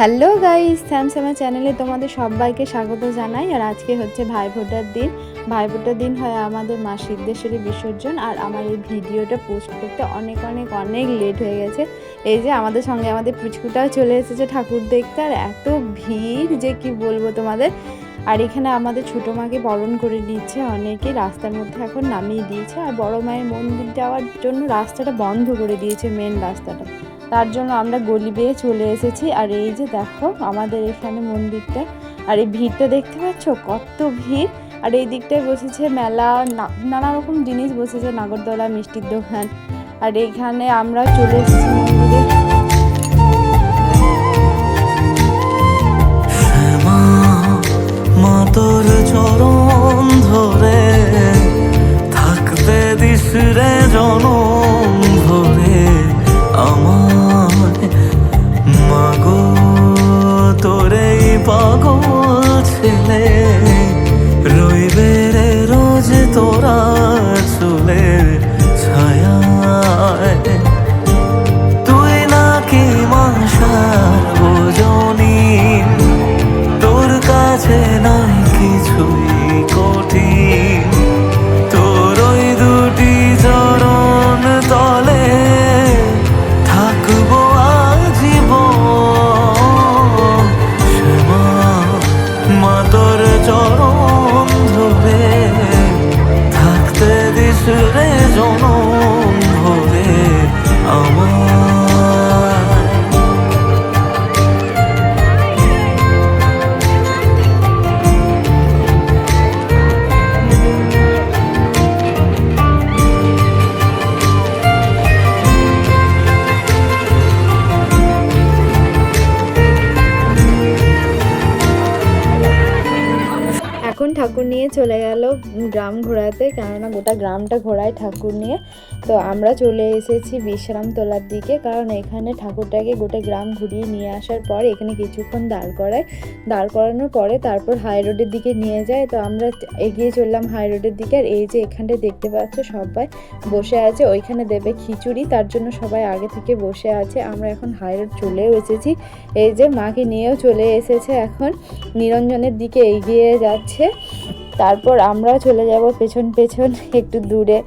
Hello guys, স্যামসামা চ্যানেলে তোমাদের সবাইকে স্বাগত জানাই। আর আজকে হচ্ছে ভাইফোঁটার দিন। ভাইফোঁটার দিন হয় আমাদের মা সিদ্ধেশ্বরী বিসর্জন। আর আমার এই ভিডিওটা পোস্ট করতে অনেক লেট হয়ে গেছে। এই যে আমাদের সঙ্গে আমাদের পুচকুটাও চলে এসেছে ঠাকুর দেখতে। আর এত ভিড় যে কি বলবো তোমাদের। আর এখানে আমাদের ছোটো মাকে বরণ করে দিচ্ছে অনেকে, রাস্তার মধ্যে এখন নামিয়ে দিয়েছে। আর বড় মায়ের মন্দির যাওয়ার জন্য রাস্তাটা বন্ধ করে দিয়েছে, মেন রাস্তাটা। তার জন্য আমরা গলি বেয়ে চলে এসেছি। আর এই যে দেখো আমাদের এখানে মন্দিরটা, আর এই ভিড়টা দেখতে পাচ্ছ কত ভিড়। আর এই দিকটায় বসেছে মেলা, নানা রকম জিনিস বসেছে, নাগরদোলা, মিষ্টির দোকান। আর এইখানে আমরা চলে এসেছি মন্দিরে। মা তোর চরণ ধরে থাকতে দিস রে জনম ধরে আমায়, মাগো তোরে পাগল ছেলে রইবে রে রোজ তোরা চুলের ছায়ায়। তুই নাকি মাসার বোঝনি, তোর কাছে নাই কিছুই কঠিন, তোর ওই দুটি চরণ তলে থাকবো আজীবন। শ্যামা মা তোর চরণ ধরে থাকতে দিস রে জনম ভরে আমার। এখন ঠাকুর নিয়ে চলে গেল গ্রাম ঘোরাতে, কেননা গোটা গ্রামটা ঘোরায় ঠাকুর নিয়ে। তো আমরা চলে এসেছি বিশ্রামতলার দিকে, কারণ এখানে ঠাকুরটাকে গোটা গ্রাম ঘুরিয়ে নিয়ে আসার পর এখানে কিছুক্ষণ দাঁড় করানোর পরে তারপর হাই রোডের দিকে নিয়ে যায়। তো আমরা এগিয়ে চললাম হাই রোডের দিকে। আর এই যে এখানটা দেখতে পাচ্ছ সবাই বসে আছে, ওইখানে দেবে খিচুড়ি, তার জন্য সবাই আগে থেকে বসে আছে। আমরা এখন হাই রোড চলেও এসেছি। এই যে মাকে নিয়েও চলে এসেছে, এখন নিরঞ্জনের দিকে এগিয়ে যাচ্ছে। তারপর আমরাও চলে যাব পেছন একটু দূরে।